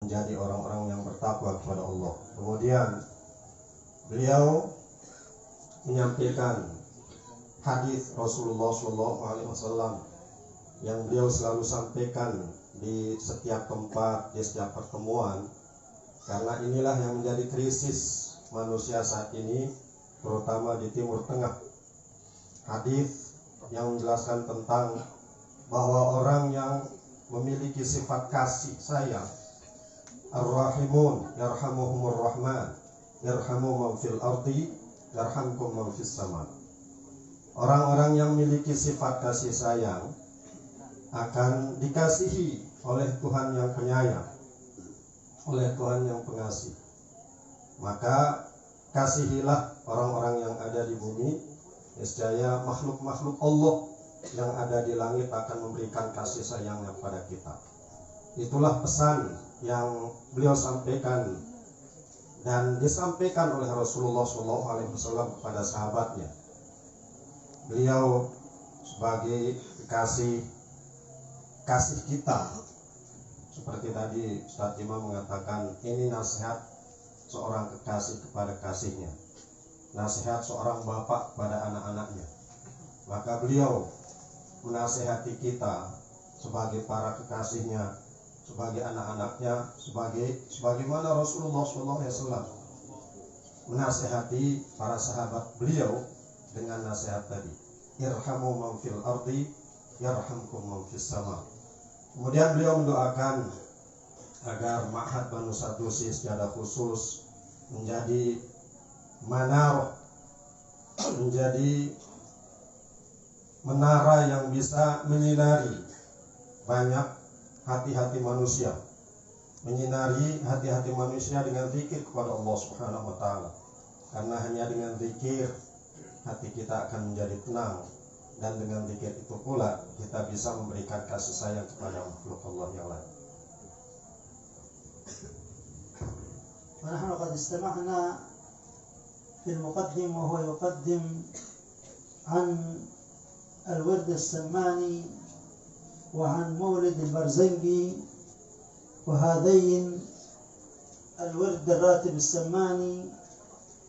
menjadi orang-orang yang bertakwa kepada Allah. Kemudian beliau menyampaikan hadis Rasulullah SAW yang beliau selalu sampaikan di setiap tempat, di setiap pertemuan, karena inilah yang menjadi krisis manusia saat ini, terutama di Timur Tengah. Hadis yang menjelaskan tentang bahwa orang yang memiliki sifat kasih sayang, Ar-Rahimun yarhamuhumur Rahman yarhamu man fil ardi yarhamkum man fis sama. Orang-orang yang memiliki sifat kasih sayang akan dikasihi oleh Tuhan yang penyayang, oleh Tuhan yang pengasih. Maka kasihilah orang-orang yang ada di bumi, niscaya makhluk-makhluk Allah yang ada di langit akan memberikan kasih sayangnya kepada kita. Itulah pesan yang beliau sampaikan dan disampaikan oleh Rasulullah SAW kepada sahabatnya. Beliau sebagai kasih kita, seperti tadi Ustaz Imam mengatakan, ini nasihat seorang kekasih kepada kasihnya, nasihat seorang bapak kepada anak-anaknya. Maka beliau menasihati kita sebagai para kekasihnya, sebagai anak-anaknya, sebagaimana Rasulullah SAW menasihati para sahabat beliau dengan nasihat tadi, irhamu man fil ardi yarhamkum man fis sama. Kemudian beliau mendoakan agar Ma'had Banu Sadusi secara khusus menjadi menara yang bisa menyinari banyak hati-hati manusia, menyinari hati-hati manusia dengan zikir kepada Allah Subhanahu wa taala. Karena hanya dengan zikir hati kita akan menjadi tenang, dan dengan zikir itu pula kita bisa memberikan kasih sayang kepada makhluk Allah yang lain. ونحن قد استمعنا في المقدم وهو يقدم عن الورد السماني وعن مولد البرزنجي، وهذين الورد الراتب السماني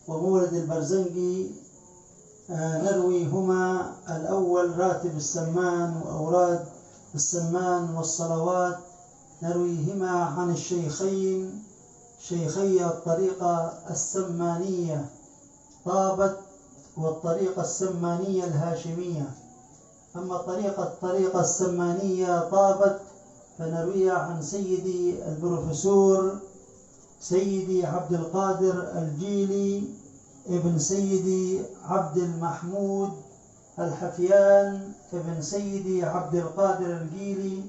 ومولد البرزنجي نرويهما الأول راتب السمان وأوراد السمان والصلوات، نرويهما عن الشيخين شيخي الطريقة السمانية طابت والطريقة السمانية الهاشمية. أما الطريقة السمانية طابت فنرويها عن سيدي البروفيسور سيدي عبد القادر الجيلي ابن سيدي عبد المحمود الحفيان ابن سيدي عبد القادر الجيلي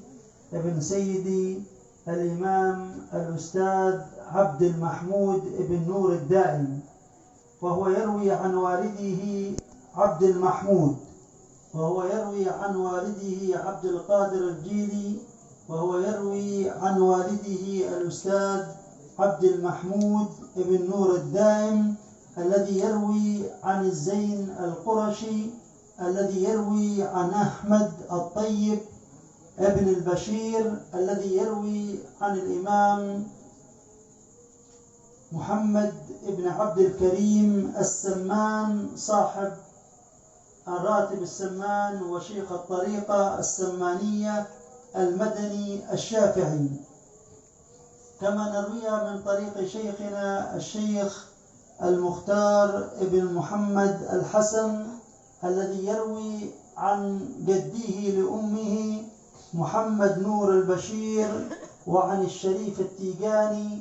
ابن سيدي الإمام الأستاذ عبد المحمود ابن نور الدائم، وهو يروي عن والده عبد المحمود، وهو يروي عن والده عبد القادر الجيلي، وهو يروي عن والده الأستاذ عبد المحمود ابن نور الدائم، الذي يروي عن الزين القرشي، الذي يروي عن أحمد الطيب ابن البشير، الذي يروي عن الإمام محمد ابن عبد الكريم السمان صاحب الراتب السمان وشيخ الطريقة السمانية المدني الشافعي. كما نرويها من طريق شيخنا الشيخ المختار ابن محمد الحسن، الذي يروي عن جده لأمه محمد نور البشير، وعن الشريف التيجاني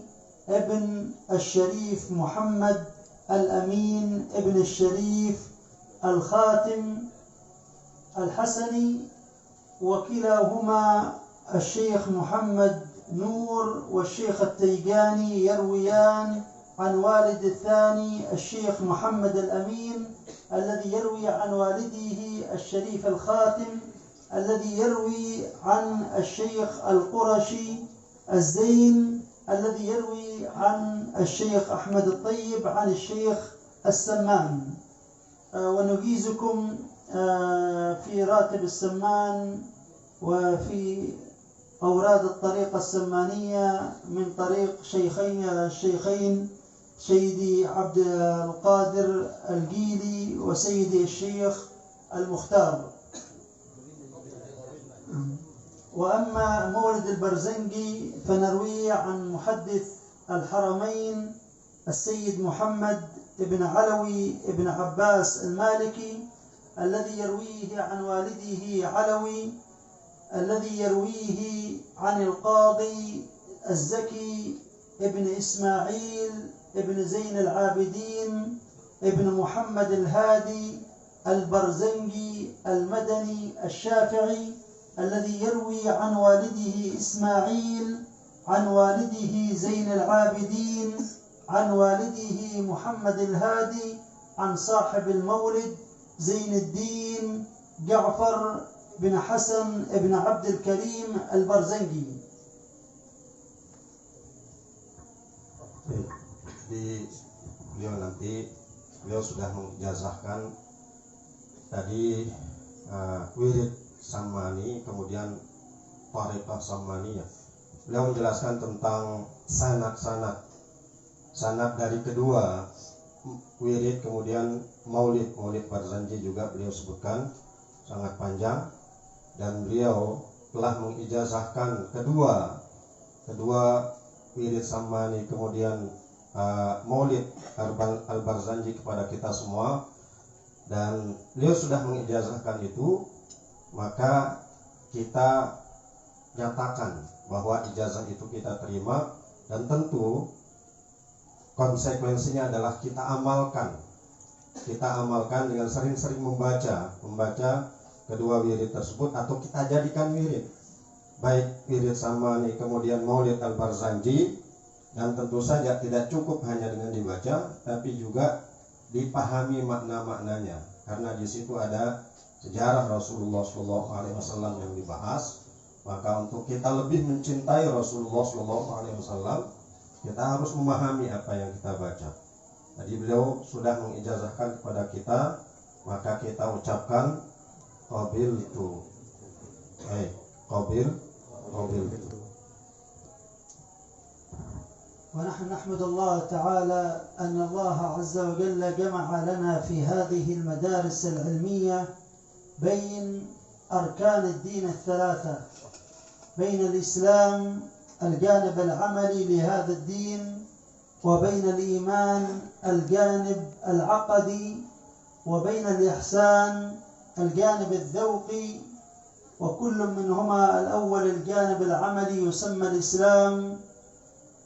ابن الشريف محمد الأمين ابن الشريف الخاتم الحسني، وكلاهما الشيخ محمد نور والشيخ التيجاني يرويان عن والد الثاني الشيخ محمد الأمين، الذي يروي عن والده الشريف الخاتم، الذي يروي عن الشيخ القرشي الزين، الذي يروي عن الشيخ أحمد الطيب عن الشيخ السمان. ونجيزكم في راتب السمان وفي أوراد الطريقة السمانية من طريق الشيخين سيدي عبد القادر الجيلي وسيدي الشيخ المختار. وأما مولد البرزنجي فنرويه عن محدث الحرمين السيد محمد ابن علوي ابن عباس المالكي الذي يرويه عن والده علوي الذي يرويه عن القاضي الزكي ابن إسماعيل ابن زين العابدين ابن محمد الهادي البرزنجي المدني الشافعي الذي يروي عن والده إسماعيل عن والده زين العابدين عن والده محمد الهادي عن صاحب المولد زين الدين جعفر بن حسن بن عبد الكريم البرزنجي. Beliau sudah mengijazahkan tadi wirid Sammani, kemudian Thariqah Sammaniyah. Beliau menjelaskan tentang sanad dari kedua wirid, kemudian maulid Barzanji juga beliau sebutkan sangat panjang, dan beliau telah mengijazahkan kedua wirid Sammani kemudian maulid Al-Barzanji kepada kita semua, dan beliau sudah mengijazahkan itu, maka kita nyatakan bahwa ijazah itu kita terima, dan tentu konsekuensinya adalah kita amalkan dengan sering-sering membaca kedua wirid tersebut, atau kita jadikan wirid, baik wirid Sammani kemudian maulid Al-Barzanji. Dan tentu saja tidak cukup hanya dengan dibaca, tapi juga dipahami makna-maknanya, karena di situ ada sejarah Rasulullah SAW yang dibahas. Maka untuk kita lebih mencintai Rasulullah SAW, kita harus memahami apa yang kita baca. Jadi beliau sudah mengijazahkan kepada kita, maka kita ucapkan qabiltu. Qabiltu. ونحن نحمد الله تعالى أن الله عز وجل جمع لنا في هذه المدارس العلمية بين أركان الدين الثلاثة، بين الإسلام الجانب العملي لهذا الدين، وبين الإيمان الجانب العقدي، وبين الإحسان الجانب الذوقي، وكل منهما الأول الجانب العملي يسمى الإسلام.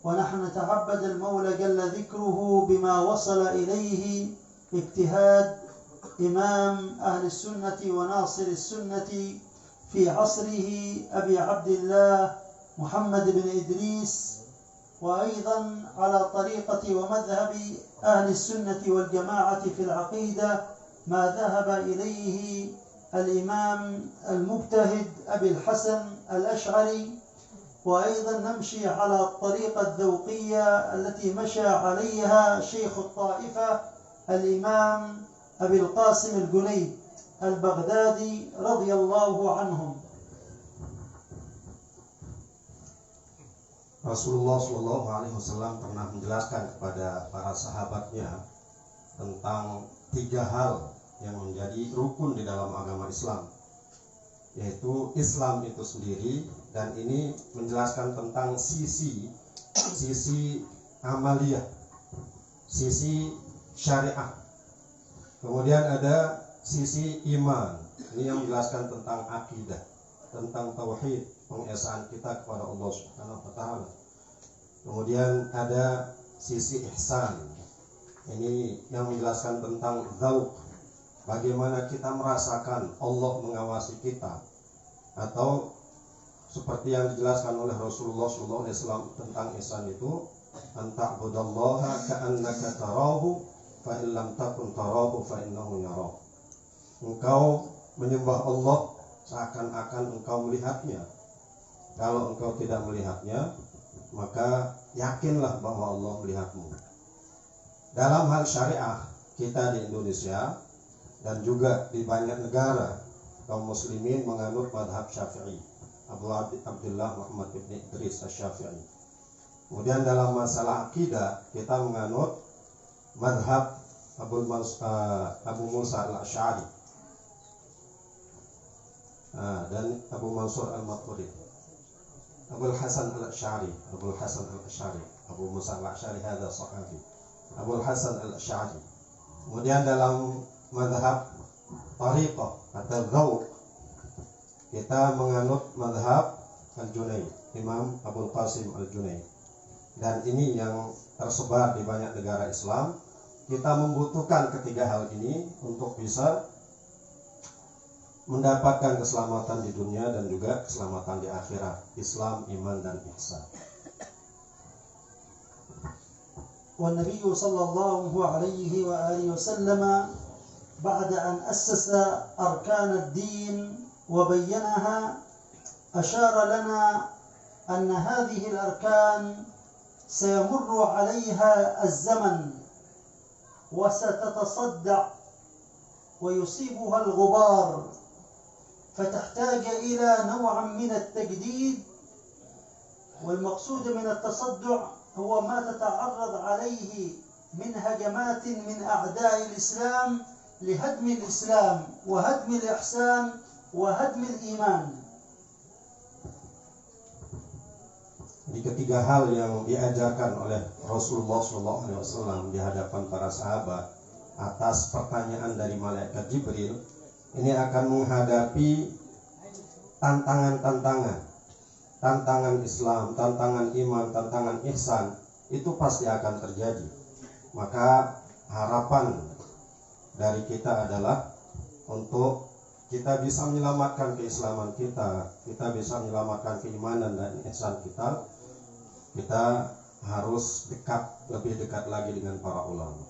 ونحن نتعبد المولى جل ذكره بما وصل إليه اجتهاد إمام أهل السنة وناصر السنة في عصره أبي عبد الله محمد بن إدريس، وأيضا على طريقة ومذهب أهل السنة والجماعة في العقيدة ما ذهب إليه الإمام المجتهد أبي الحسن الأشعري. وأيضا نمشي على الطريقة الذوقية التي مشى عليها شيخ الطائفة الإمام أبي القاسم الجنيد البغدادي رضي الله عنهم. Rasulullah SAW pernah menjelaskan kepada para sahabatnya tentang 3 hal yang menjadi rukun di dalam agama Islam, yaitu Islam itu sendiri, dan ini menjelaskan tentang sisi amaliyah, sisi syariah. Kemudian ada sisi iman, ini yang menjelaskan tentang akidah, tentang tauhid, pengesaan kita kepada Allah Subhanahu wa taala. Kemudian ada sisi ihsan, ini yang menjelaskan tentang dzauq, bagaimana kita merasakan Allah mengawasi kita, atau seperti yang dijelaskan oleh Rasulullah SAW tentang ihsan itu, anta'budallaha ka'annaka tarahu fa illam takun tarahu fa innahu yarah. Engkau menyembah Allah seakan-akan engkau melihatnya. Kalau engkau tidak melihatnya, maka yakinlah bahwa Allah melihatmu. Dalam hal syariah, kita di Indonesia dan juga di banyak negara, kaum muslimin menganut madhab Syafi'i Abu Abdullah Muhammad bin Idris Asy-Syafi'i. Kemudian dalam masalah akidah kita menganut mazhab Abu Musa al-Asy'ari dan Abu Mansur al-Maturidi. Abu Hasan al-Asy'ari, Abu Musa al-Asy'ari hadza sahabi. Abu Hasan al-Asy'ari. Kemudian dalam mazhab Thariqah atau Dzauq kita menganut mazhab Al-Junayd, Imam Abul Qasim Al-Junayd. Dan ini yang tersebar di banyak negara Islam. Kita membutuhkan ketiga hal ini untuk bisa mendapatkan keselamatan di dunia dan juga keselamatan di akhirat. Islam, iman, dan ihsan. والنبي صلى الله عليه وآله وسلم بعد أن أسس أركان الدين وبينها أشار لنا أن هذه الأركان سيمر عليها الزمن وستتصدع ويصيبها الغبار فتحتاج إلى نوع من التجديد، والمقصود من التصدع هو ما تتعرض عليه من هجمات من أعداء الإسلام لهدم الإسلام وهدم الإحسان وهدم الإيمان. Di ketiga hal yang diajarkan oleh Rasulullah SAW di hadapan para sahabat atas pertanyaan dari malaikat Jibril, ini akan menghadapi tantangan Islam, tantangan iman, tantangan ihsan, itu pasti akan terjadi. Maka harapan dari kita adalah untuk kita bisa menyelamatkan keislaman kita bisa menyelamatkan keimanan dan ihsan kita harus lebih dekat lagi dengan para ulama.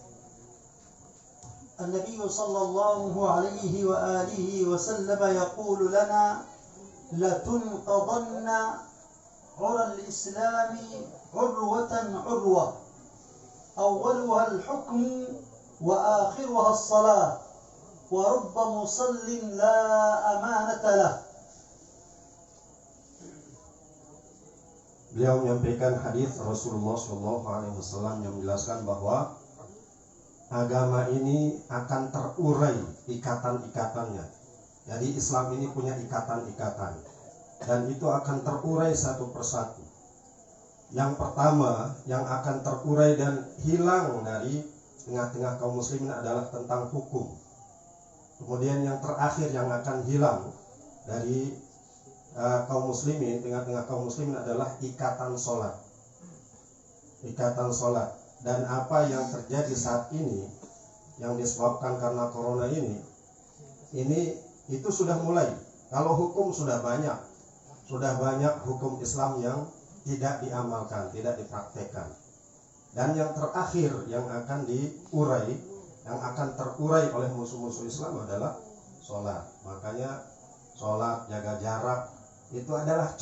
النبي صلى الله عليه وآله وسلم يقول لنا لتنقضن عرى الإسلام عروة عروة أولها الحكم وآخرها الصلاة ورب مصل لا أمانة له. Beliau menyampaikan hadis Rasulullah SAW yang menjelaskan bahwa agama ini akan terurai ikatan-ikatannya. Jadi Islam ini punya ikatan-ikatan dan itu akan terurai satu persatu. Yang pertama yang akan terurai dan hilang dari tengah-tengah kaum muslimin adalah tentang hukum. Kemudian yang terakhir yang akan hilang dari kaum muslimin, tengah-tengah kaum muslimin adalah ikatan sholat. Dan apa yang terjadi saat ini yang disebabkan karena corona ini itu sudah mulai. Kalau hukum sudah banyak hukum Islam yang tidak diamalkan, tidak dipraktekkan. Dan yang terakhir yang akan diurai, yang akan terurai oleh musuh-musuh Islam adalah sholat. Makanya sholat, jaga jarak, itu adalah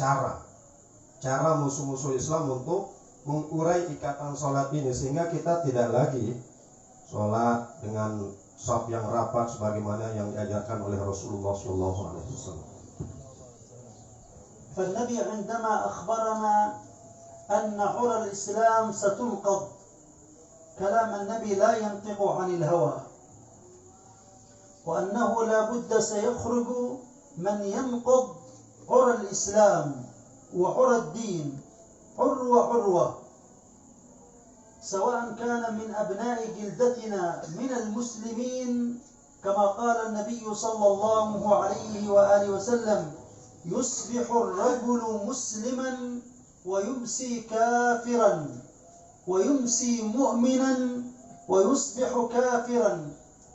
cara musuh-musuh Islam untuk mengurai ikatan sholat ini, sehingga kita tidak lagi sholat dengan shaf yang rapat sebagaimana yang diajarkan oleh Rasulullah SAW. فالنبي عندما أخبرنا أن عرى الإسلام ستنقض، كلام النبي لا ينطق عن الهوى، وأنه لا بد سيخرج من ينقض عرى الإسلام وعرى الدين عروة سواء كان من أبناء جلدتنا من المسلمين كما قال النبي صلى الله عليه وآله وسلم يصبح الرجل مسلما ويمسي كافرا ويمسي مؤمنا ويصبح كافرا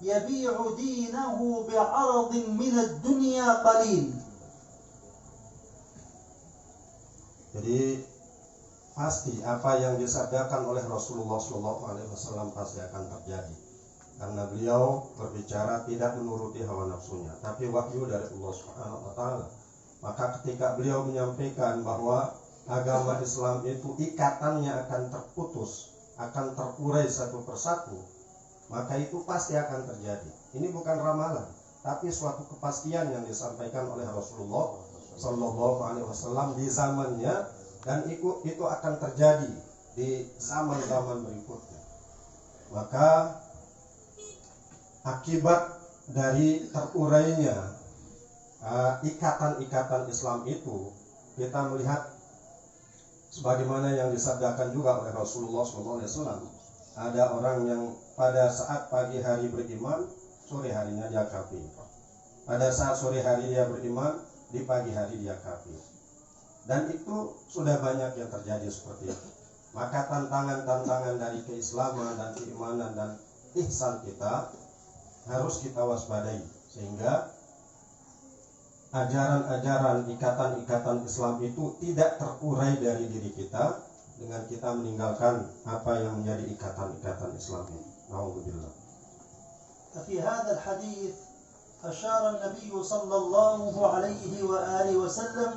يبيع دينه بعرض من الدنيا قليل. Jadi pasti apa yang disabdakan oleh Rasulullah SAW pasti akan terjadi, karena beliau berbicara tidak menuruti hawa nafsunya, tapi wahyu dari Allah Subhanahu wa Ta'ala. Maka ketika beliau menyampaikan bahwa agama Islam itu ikatannya akan terputus, akan terurai satu persatu, maka itu pasti akan terjadi. Ini bukan ramalan, tapi suatu kepastian yang disampaikan oleh Rasulullah Sallallahu Alaihi Wasallam di zamannya, dan itu akan terjadi di zaman-zaman berikutnya. Maka akibat dari terurainya ikatan-ikatan Islam itu, kita melihat sebagaimana yang disabdakan juga oleh Rasulullah SAW. Ada orang yang pada saat pagi hari beriman, sore harinya dia kafir. Pada saat sore hari dia beriman, di pagi hari dia kafir. Dan itu sudah banyak yang terjadi seperti itu. Maka tantangan-tantangan dari keislaman dan keimanan dan ihsan kita harus kita waspadai, sehingga ajaran-ajaran, ikatan-ikatan Islam itu tidak terurai dari diri kita dengan kita meninggalkan apa yang menjadi ikatan-ikatan Islam ini. Alhamdulillah. في هذا الحديث أشار النبي صلى الله عليه وآله وسلم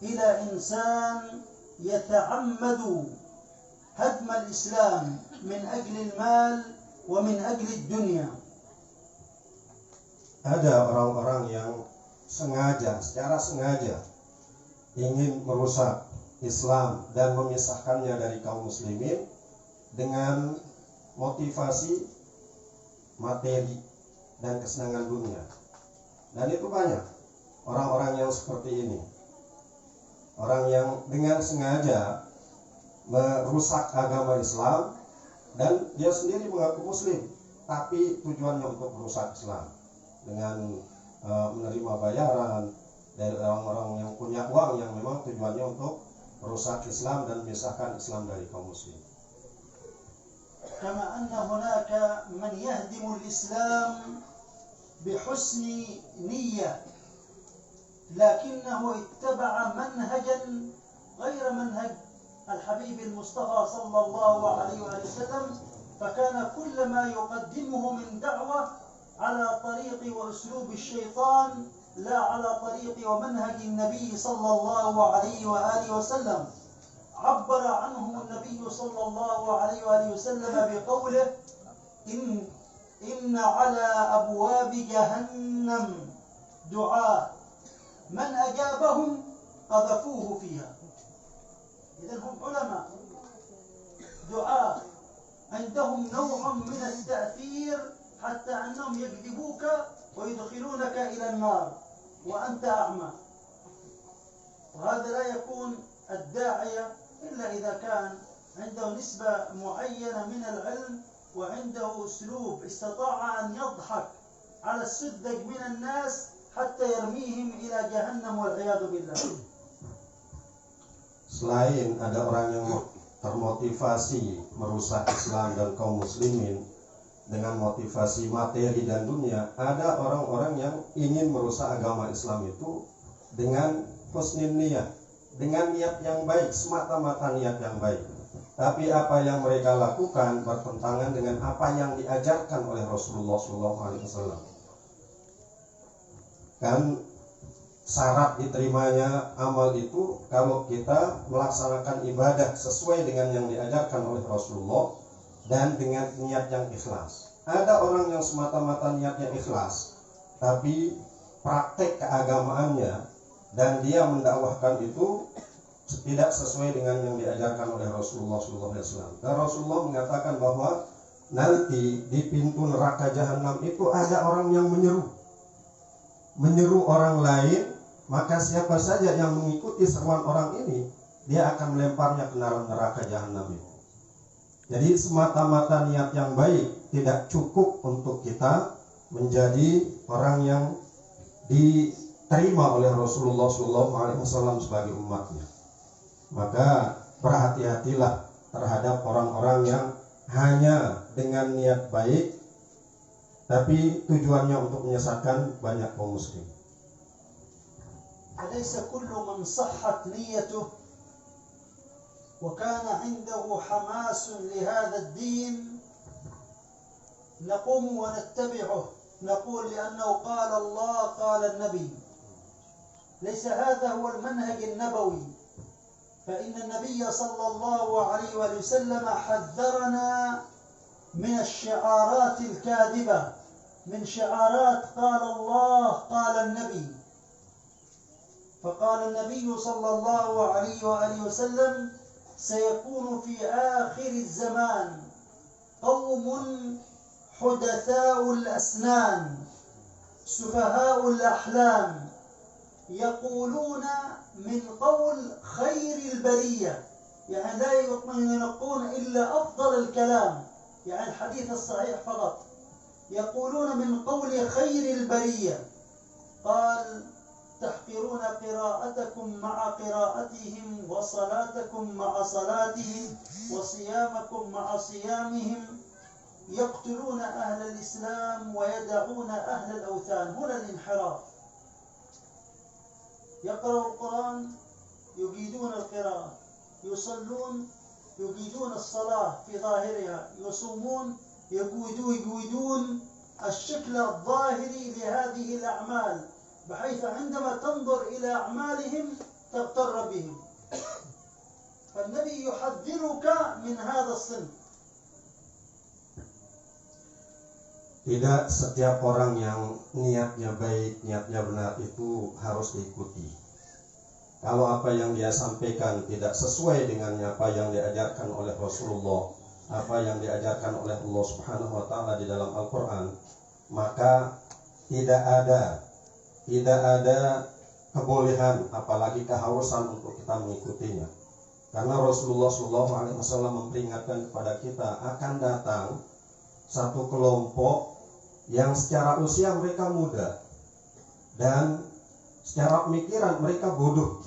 إلى إنسان يتعمد هدم الإسلام من أجل المال ومن أجل الدنيا. Ada orang-orang yang secara sengaja ingin merusak Islam dan memisahkannya dari kaum muslimin dengan motivasi materi dan kesenangan dunia. Dan itu banyak orang-orang yang seperti ini. Orang yang dengan sengaja merusak agama Islam, dan dia sendiri mengaku muslim, tapi tujuannya untuk merusak Islam dengan menerima bayaran dari orang-orang yang punya uang yang memang tujuannya untuk merusak Islam dan memisahkan Islam dari kaum muslim. كما أن هناك من يهدم الإسلام بحسن نية لكنه اتبع منهجا غير منهج الحبيب المصطفى صلى الله عليه وسلم، فكان كل ما يقدمه من دعوة على طريق وأسلوب الشيطان لا على طريق ومنهج النبي صلى الله عليه وآله وسلم. عبر عنهم النبي صلى الله عليه وآله وسلم بقوله إن على أبواب جهنم دعاء من أجابهم قذفوه فيها. إذن هم علماء دعاء عندهم نوع من التأثير حتى أنهم يكذبوك ويدخلونك إلى النار وأنت أعمى. وهذا لا يكون الداعية إلا إذا كان عنده نسبة معينة من العلم وعنده أسلوب استطاع أن يضحك على السذج من الناس حتى يرميهم إلى جهنم والعياذ بالله. Selain ada orang yang termotivasi merusak Islam dan kaum muslimin dengan motivasi materi dan dunia, ada orang-orang yang ingin merusak agama Islam itu dengan husnul niyah, dengan niat yang baik, semata-mata niat yang baik. Tapi apa yang mereka lakukan bertentangan dengan apa yang diajarkan oleh Rasulullah SAW. Kan syarat diterimanya amal itu kalau kita melaksanakan ibadah sesuai dengan yang diajarkan oleh Rasulullah dan dengan niat yang ikhlas. Ada orang yang semata-mata niatnya ikhlas, tapi praktek keagamaannya dan dia mendakwahkan itu tidak sesuai dengan yang diajarkan oleh Rasulullah SAW. Dan Rasulullah mengatakan bahwa nanti di pintu neraka jahanam itu ada orang yang menyeru orang lain, maka siapa saja yang mengikuti seruan orang ini, dia akan melemparnya ke dalam neraka jahanam itu. Jadi semata-mata niat yang baik tidak cukup untuk kita menjadi orang yang diterima oleh Rasulullah SAW sebagai umatnya. Maka berhati-hatilah terhadap orang-orang yang hanya dengan niat baik tapi tujuannya untuk menyesatkan banyak kaum muslim. أليس كل من صحت نيته وكان عنده حماس لهذا الدين نقوم ونتبعه، نقول لأنه قال الله قال النبي. ليس هذا هو المنهج النبوي، فإن النبي صلى الله عليه وسلم حذرنا من الشعارات الكاذبة، من شعارات قال الله قال النبي. فقال النبي صلى الله عليه وآله وسلم سيكون في آخر الزمان قوم حدثاء الأسنان سفهاء الأحلام يقولون من قول خير البرية، يعني لا ينقون إلا أفضل الكلام، يعني الحديث الصحيح فقط، يقولون من قول خير البرية. قال تحقرون قراءتكم مع قراءتهم وصلاتكم مع صلاتهم وصيامكم مع صيامهم يقتلون أهل الإسلام ويدعون أهل الأوثان. هنا الانحراف، يقرأ القرآن يجيدون القراءة، يصلون يجيدون الصلاة في ظاهرها، يصومون يجيدون الشكل الظاهري لهذه الأعمال، بحيث عندما تنظر إلى أعمالهم تغتر بهم. فالنبي يحذرك من هذا الصنف. Tidak setiap orang yang niatnya baik, niatnya benar itu harus diikuti. Kalau apa yang dia sampaikan tidak sesuai dengan apa yang diajarkan oleh Rasulullah, apa yang diajarkan oleh Allah Subhanahu wa taala di dalam Al-Qur'an, maka tidak ada kebolehan apalagi keharusan untuk kita mengikutinya. Karena Rasulullah SAW memperingatkan kepada kita akan datang satu kelompok yang secara usia mereka muda dan secara pemikiran mereka bodoh,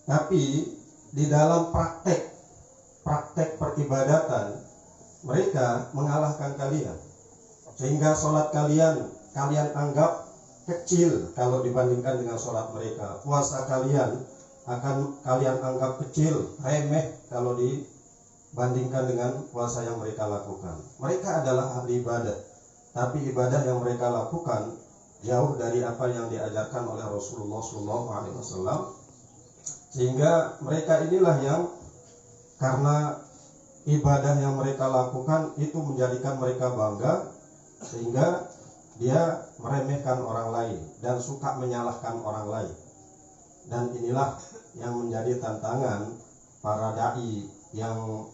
tapi di dalam praktek peribadatan mereka mengalahkan kalian, sehingga sholat kalian anggap kecil kalau dibandingkan dengan sholat mereka. Puasa kalian akan kalian anggap kecil, remeh kalau dibandingkan dengan puasa yang mereka lakukan. Mereka adalah ahli ibadah, tapi ibadah yang mereka lakukan jauh dari apa yang diajarkan oleh Rasulullah SAW. Sehingga mereka inilah yang karena ibadah yang mereka lakukan itu menjadikan mereka bangga, sehingga dia meremehkan orang lain dan suka menyalahkan orang lain. Dan inilah yang menjadi tantangan para dai yang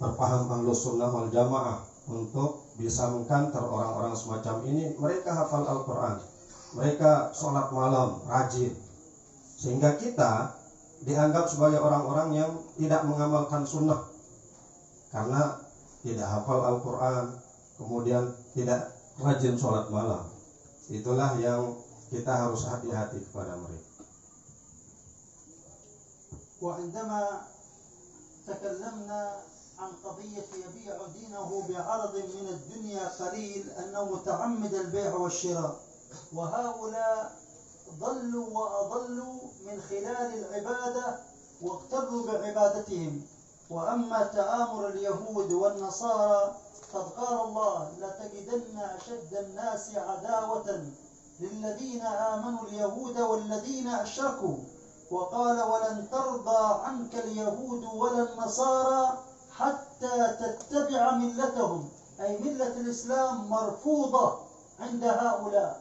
berpaham Ahlus Sunnah wal Jamaah untuk bisa mengkanter orang-orang semacam ini. Mereka hafal Al-Quran, mereka sholat malam rajin, sehingga kita dianggap sebagai orang-orang yang tidak mengamalkan sunnah karena tidak hafal Al-Quran, kemudian tidak rajin sholat malam. Itulah yang kita harus hati-hati kepada mereka. وعندما تكلمنا عن قضية يبيع دينه بعرض من الدنيا قليل أنه متعمد البيع والشراء، وهؤلاء ضلوا وأضلوا من خلال العبادة واغتروا بعبادتهم. وأما تآمر اليهود والنصارى قد قال الله لتجدن أشد الناس عداوة للذين آمنوا اليهود والذين أشركوا، وقال ولن ترضى عنك اليهود ولا النصارى حتى تتبع ملتهم، أي ملة الإسلام مرفوضة عند هؤلاء.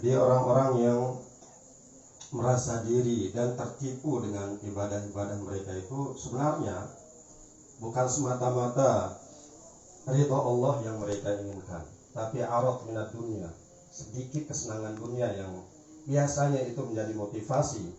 Jadi orang-orang yang merasa diri dan tertipu dengan ibadah-ibadah mereka itu sebenarnya bukan semata-mata ridha Allah yang mereka inginkan, tapi arad minad dunia, sedikit kesenangan dunia yang biasanya itu menjadi motivasi